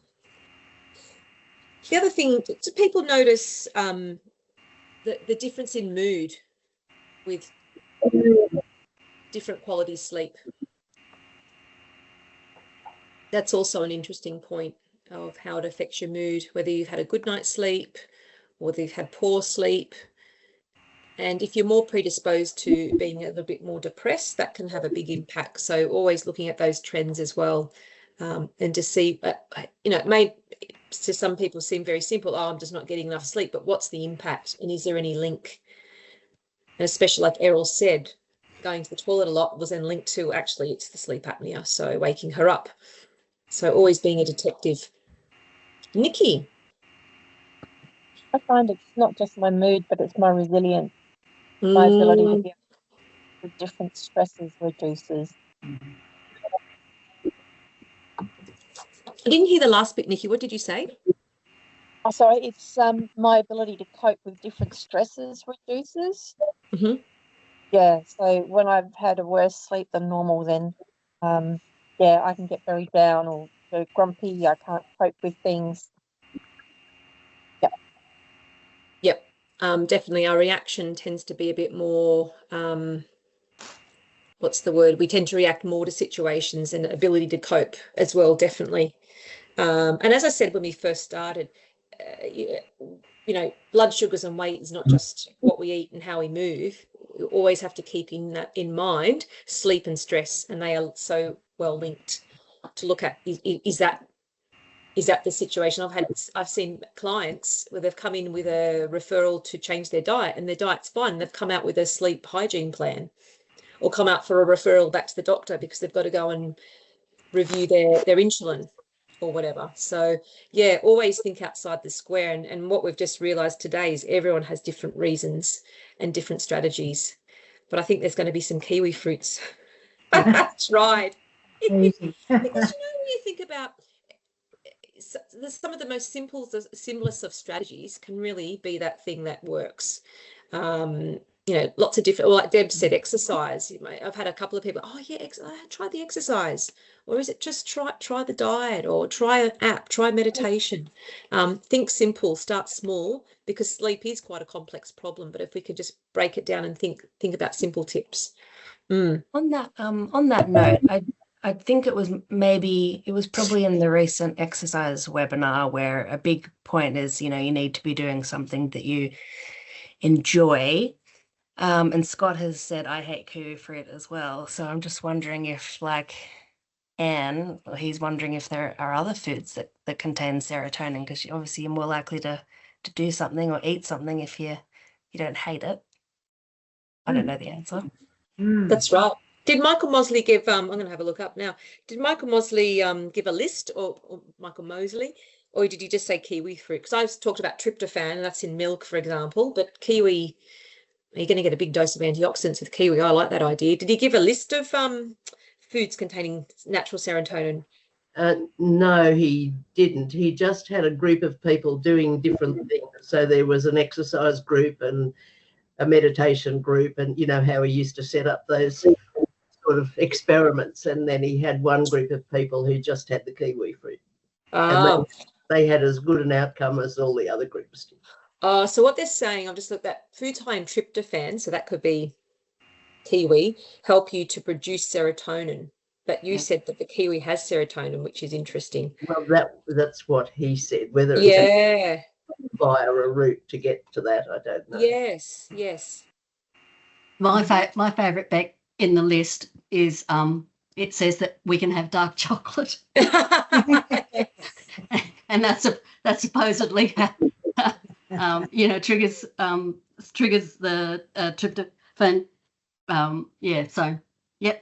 The other thing, do people notice the difference in mood with different quality sleep? That's also an interesting point of how it affects your mood, whether you've had a good night's sleep or whether you've had poor sleep. And if you're more predisposed to being a little bit more depressed, that can have a big impact. So always looking at those trends as well, and to see, you know, it may to some people seem very simple. Oh, I'm just not getting enough sleep, but what's the impact? And is there any link? And especially like Errol said, going to the toilet a lot was then linked to, actually, it's the sleep apnea. So waking her up. So always being a detective. Nikki. I find it's not just my mood, but it's my resilience. My ability to deal with different stresses reduces. I didn't hear the last bit, Nikki. What did you say? Oh, sorry, it's my ability to cope with different stresses reduces. Yeah, so when I've had a worse sleep than normal, then I can get very down or very grumpy. I can't cope with things. Yep. Definitely our reaction tends to be a bit more, what's the word? We tend to react more to situations, and ability to cope as well, definitely. And as I said when we first started, you know, blood sugars and weight is not just what we eat and how we move. You always have to keep in mind sleep and stress, and they are so well linked to look at. Is that the situation? I've seen clients where they've come in with a referral to change their diet, and their diet's fine. They've come out with a sleep hygiene plan, or come out for a referral back to the doctor because they've got to go and review their insulin or whatever. So yeah, always think outside the square. And what we've just realized today is everyone has different reasons and different strategies. But I think there's going to be some kiwi fruits tried. Because, you know, when you think about some of the most simplest of strategies can really be that thing that works. You know, lots of different, like Deb said, exercise. I've had a couple of people, oh yeah, try the exercise. Or is it just try the diet, or try an app, try meditation? Think simple, start small, because sleep is quite a complex problem. But if we could just break it down and think about simple tips. On that note, I think it was probably in the recent exercise webinar where a big point is, you know, you need to be doing something that you enjoy. And Scott has said, I hate kiwi fruit as well. So I'm just wondering if, like Anne, he's wondering if there are other foods that contain serotonin, because obviously you're more likely to do something or eat something if you don't hate it. I don't know the answer. That's right. Did Michael Mosley give, I'm going to have a look up now. Did Michael Mosley give a list, or Michael Mosley, or did he just say kiwi fruit? Because I've talked about tryptophan, that's in milk, for example, but kiwi, you're going to get a big dose of antioxidants with kiwi. I like that idea. Did he give a list of foods containing natural serotonin? No, he didn't. He just had a group of people doing different things. So there was an exercise group and a meditation group, and you know how he used to set up those sort of experiments. And then he had one group of people who just had the kiwi fruit. And they had as good an outcome as all the other groups did. So what they're saying, I've just looked at foods high in tryptophan, so that could be kiwi, help you to produce serotonin. But you Yeah. said that the kiwi has serotonin, which is interesting. Well, that's what he said. Whether it's Yeah. via a route to get to that, I don't know. Yes. Yes. My favourite Beck in the list is it says that we can have dark chocolate, and that's supposedly triggers the tryptophan. So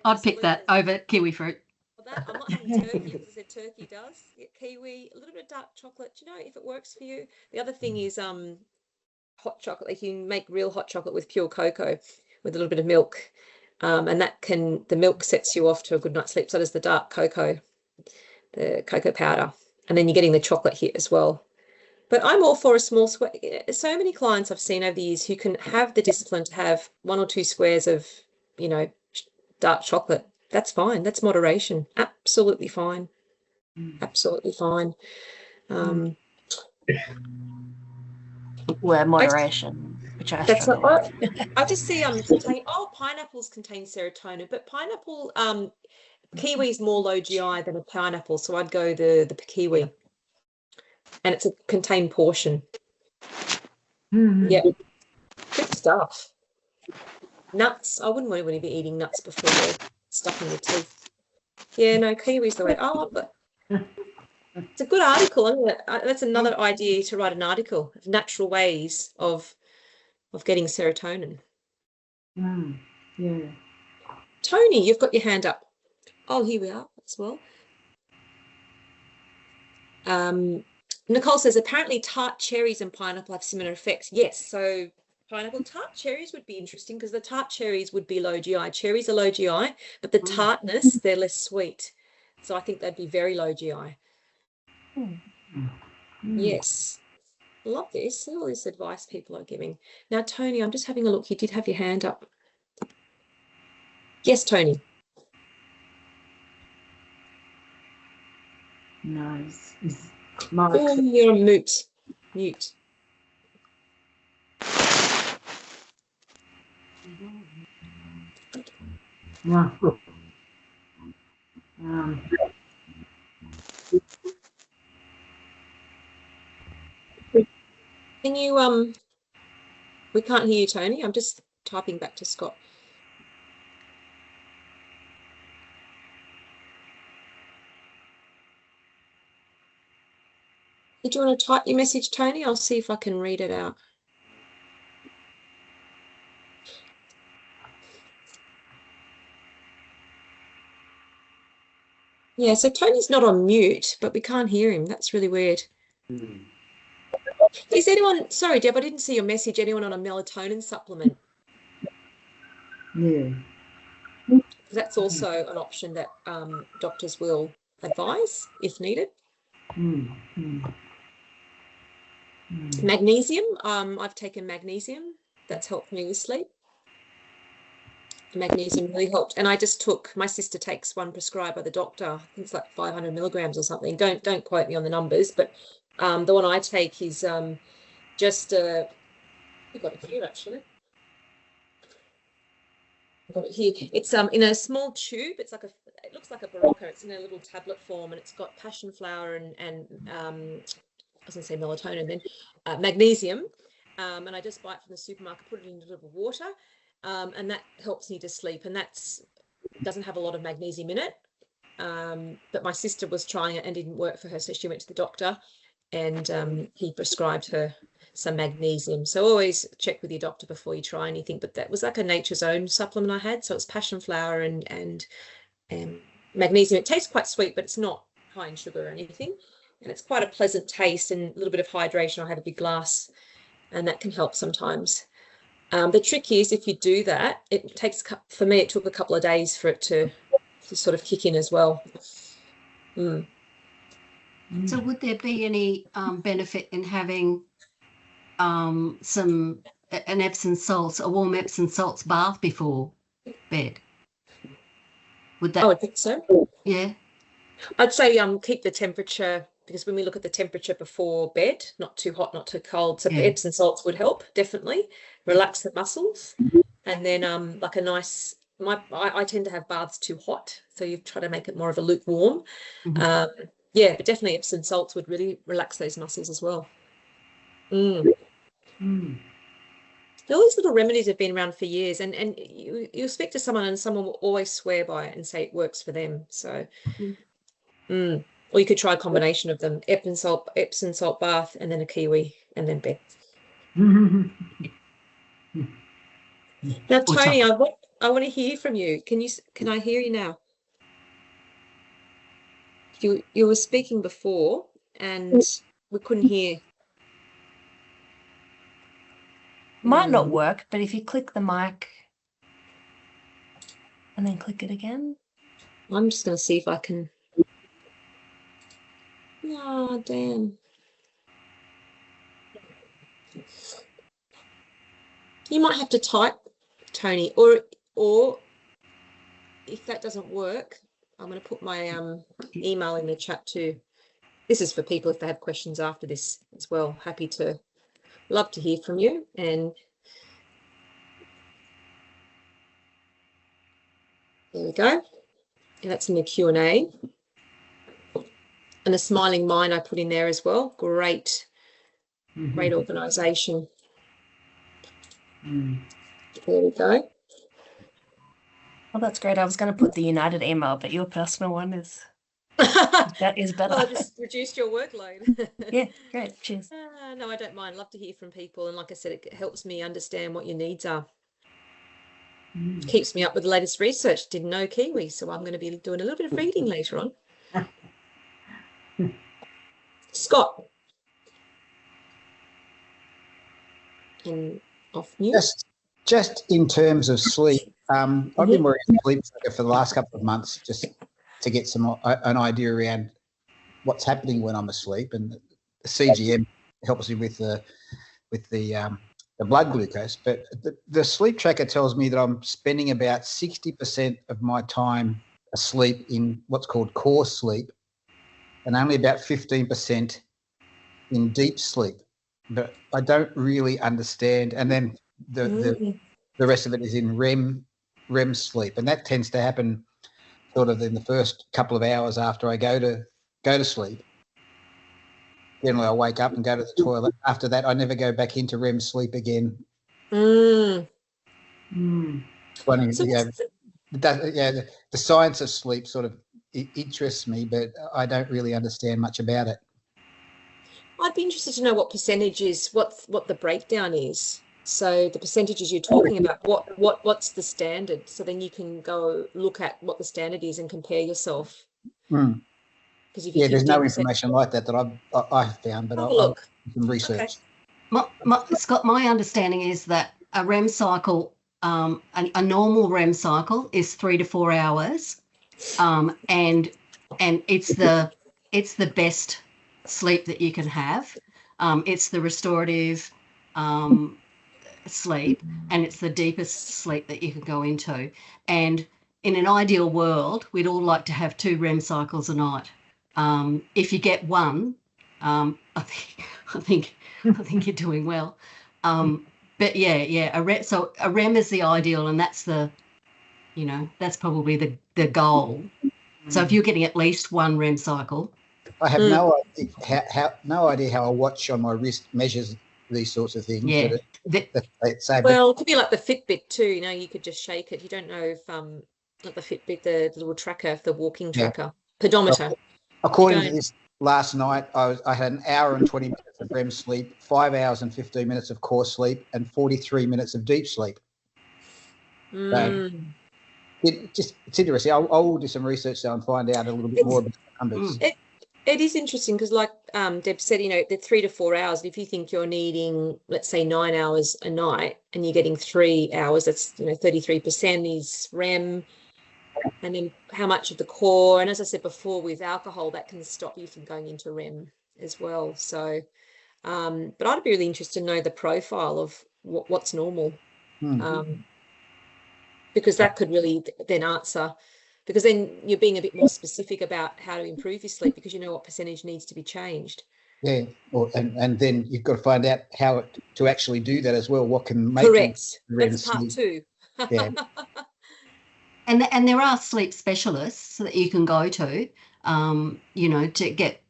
I'd pick that over kiwi fruit. Well, I'm not having turkey because I said turkey does. Kiwi, a little bit of dark chocolate. Do you know if it works for you? The other thing is hot chocolate. Like you can make real hot chocolate with pure cocoa with a little bit of milk, and the milk sets you off to a good night's sleep. So does the dark cocoa, the cocoa powder, and then you're getting the chocolate hit as well. But I'm all for a small square. So many clients I've seen over the years who can have the discipline to have 1 or 2 squares of, dark chocolate. That's fine. That's moderation. Absolutely fine. Absolutely fine. Word moderation, which I That's struggle not. with. I just see pineapples contain serotonin, but pineapple kiwi is more low GI than a pineapple, so I'd go the kiwi, and it's a contained portion. Yeah, good stuff. Nuts. I wouldn't want to be eating nuts before they're stuck in your teeth. Yeah, no, kiwi's the way. Oh, but it's a good article, isn't it? That's another idea to write an article of natural ways of getting serotonin. Yeah. Tony, you've got your hand up. Oh, here we are as well. Nicole says apparently tart cherries and pineapple have similar effects. Yes, so pineapple tart cherries would be interesting because the tart cherries would be low GI. Cherries are low GI, but the tartness, they're less sweet. So I think they'd be very low GI. Yes. Love this. All this advice people are giving. Now, Tony, I'm just having a look. You did have your hand up. Yes, Tony. No, it's Oh, you're on mute. Mute. No. Can you we can't hear you, Tony. I'm just typing back to Scott. Did you want to type your message, Tony? I'll see if I can read it out. Yeah, so Tony's not on mute, but we can't hear him. That's really weird. Is anyone, sorry, Deb, I didn't see your message. Anyone on a melatonin supplement? Yeah. That's also an option that doctors will advise if needed. Magnesium. I've taken magnesium. That's helped me with sleep. Magnesium really helped. And I just took, my sister takes one prescribed by the doctor. I think it's like 500 milligrams or something. Don't quote me on the numbers, but the one I take is just I've got it here actually. I've got it here. It's in a small tube. It's like it looks like a Barocca. It's in a little tablet form, and it's got passion flower and I was going to say melatonin then, magnesium. And I just buy it from the supermarket, put it in a little water, and that helps me to sleep. And doesn't have a lot of magnesium in it. But my sister was trying it and didn't work for her, so she went to the doctor, and he prescribed her some magnesium. So always check with your doctor before you try anything. But that was like a Nature's Own supplement I had. So it's passion flower and magnesium. It tastes quite sweet, but it's not high in sugar or anything. And it's quite a pleasant taste and a little bit of hydration. I have a big glass, and that can help sometimes. The trick is if you do that, it takes, for me, it took a couple of days for it to sort of kick in as well. So would there be any benefit in having an Epsom salts, a warm Epsom salts bath before bed? Would that? I would think so. Yeah. I'd say keep the temperature, because when we look at the temperature before bed, not too hot, not too cold. So Epsom salts would help, definitely. Relax the muscles. And then like a nice I tend to have baths too hot, so you try to make it more of a lukewarm. Mhm. Yeah, but definitely Epsom salts would really relax those muscles as well. Mm. All these little remedies have been around for years, and you'll speak to someone and someone will always swear by it and say it works for them. So, or you could try a combination of them: Epsom salt bath, and then a kiwi, and then bed. Now, Tony, I want to hear from you. Can I hear you now? You were speaking before, and we couldn't hear. Might not work, but if you click the mic and then click it again. I'm just going to see if I can. Oh, damn. You might have to type, Tony, or if that doesn't work, I'm going to put my email in the chat too. This is for people if they have questions after this as well. Love to hear from you. And there we go. And that's in the Q&A. And the Smiling Mind I put in there as well. Great organisation. There we go. Well, that's great. I was going to put the United email, but your personal one is better. Well, I just reduced your workload. Yeah, great. Cheers. No, I don't mind. Love to hear from people. And like I said, it helps me understand what your needs are. Keeps me up with the latest research. Didn't know Kiwi, so I'm going to be doing a little bit of reading later on. Scott. And off mute. Just in terms of sleep, I've been wearing a sleep tracker for the last couple of months just to get an idea around what's happening when I'm asleep, and the CGM helps me with the blood glucose. But the sleep tracker tells me that I'm spending about 60% of my time asleep in what's called core sleep, and only about 15% in deep sleep. But I don't really understand. And then the rest of it is in REM sleep, and that tends to happen sort of in the first couple of hours after I go to sleep. Generally, I wake up and go to the toilet. After that, I never go back into REM sleep again. Mm. Funny, so the science of sleep sort of interests me, but I don't really understand much about it. I'd be interested to know what percentage is, what the breakdown is. So the percentages you're talking about, what's the standard? So then you can go look at what the standard is and compare yourself. Because there's no information like that I've found, but I'll do some research. Okay. Scott, my understanding is that a REM cycle, a normal REM cycle is 3 to 4 hours, and it's the best sleep that you can have. It's the restorative sleep, and it's the deepest sleep that you can go into. And in an ideal world, we'd all like to have 2 REM cycles a night. If you get one, I think you're doing well. But a REM is the ideal, and that's that's probably the goal. So if you're getting at least 1 REM cycle. I have no idea how a watch on my wrist measures these sorts of things. Yeah. Well, it could be like the Fitbit too. You could just shake it. You don't know if not the Fitbit, the little tracker, the walking tracker, pedometer. According to this, last night I had an hour and 20 minutes of REM sleep, 5 hours and 15 minutes of core sleep, and 43 minutes of deep sleep. So it's interesting. I'll do some research though and find out a little bit more about the numbers. It is interesting because, like Deb said, the 3 to 4 hours. If you think you're needing, let's say, 9 hours a night, and you're getting 3 hours, that's 33% is REM, and then how much of the core. And as I said before, with alcohol, that can stop you from going into REM as well. So, but I'd be really interested to know the profile of what's normal, because that could really then answer. Because then you're being a bit more specific about how to improve your sleep, because you know what percentage needs to be changed. Yeah, and then you've got to find out how to actually do that as well. What can make correct? REM That's part sleep. 2. Yeah. And there are sleep specialists that you can go to, you could get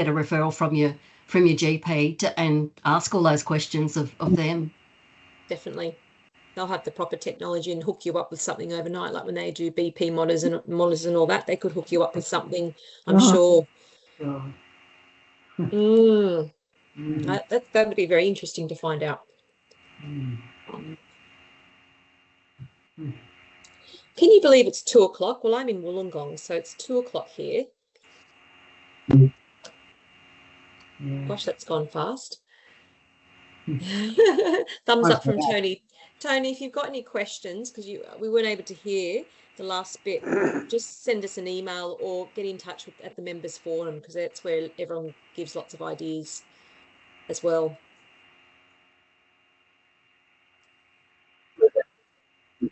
a referral from your GP and ask all those questions of them. Definitely. They'll have the proper technology and hook you up with something overnight, like when they do BP monitors and all that. They could hook you up with something, I'm sure. That would be very interesting to find out. Can you believe it's 2 o'clock? Well, I'm in Wollongong, so it's 2 o'clock here. Gosh, that's gone fast. Thumbs up from Tony. Tony, if you've got any questions, because we weren't able to hear the last bit, just send us an email or get in touch at the members forum, because that's where everyone gives lots of ideas as well.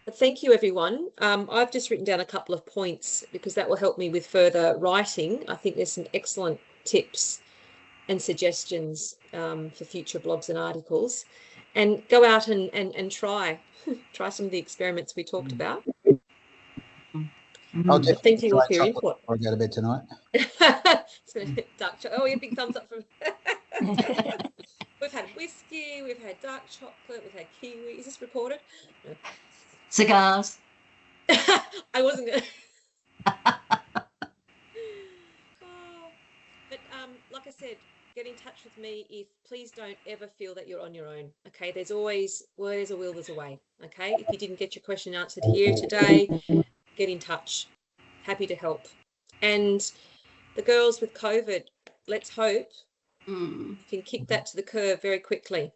But thank you, everyone. I've just written down a couple of points because that will help me with further writing. I think there's some excellent tips and suggestions for future blogs and articles. And go out and try some of the experiments we talked about. I'll just thank you all for your input. I'll go to bed tonight. Dark chocolate. Oh, yeah, big thumbs up from. We've had whiskey, we've had dark chocolate, we've had kiwi. Is this recorded? No. Cigars. I wasn't going to. But like I said, get in touch with me. Please don't ever feel that you're on your own. Okay, there's always where there's a will, there's a way. Okay, if you didn't get your question answered here today, get in touch. Happy to help. And the girls with COVID, let's hope you can kick that to the curve very quickly.